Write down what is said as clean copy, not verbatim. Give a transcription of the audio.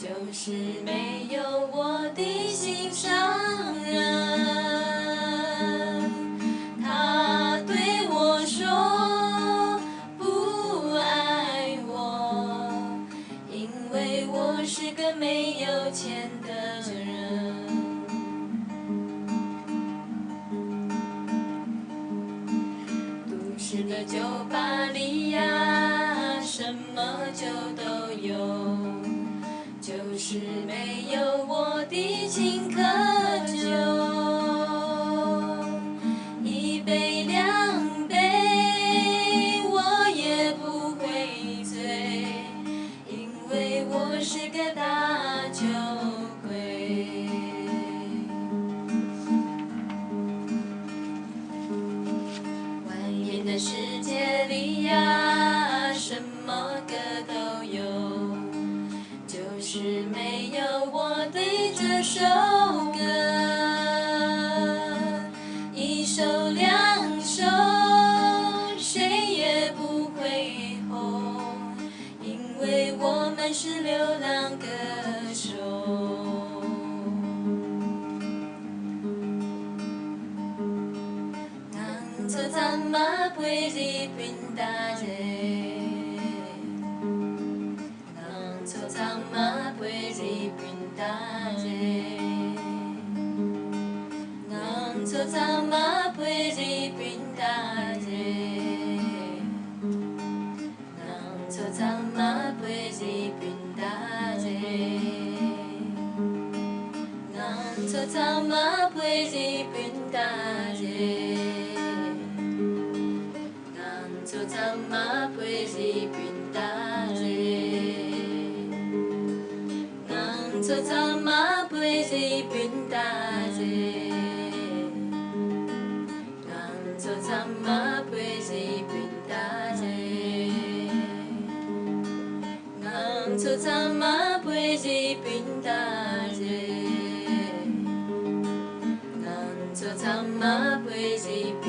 就是没有我的心上人。他对我说不爱我，因为我是个没有钱的人。都市的酒吧里呀，什么酒都有。就是没有我的青稞酒，一杯两杯我也不会醉，因为我是个大酒鬼。蜿蜒的世界里呀，什么歌都有。就是没有我的这首歌，一首两首，谁也不会红，因为我们是流浪歌手。能做怎么陪你变大人？怎么陪你变大人？能做怎么陪你变大人？能做怎么陪你变大人？能做怎么陪你变大人？能做怎么陪你变大人？做怎么陪你变大人？能做怎么陪你变大人？能做怎么陪你变大人？能做怎么陪你变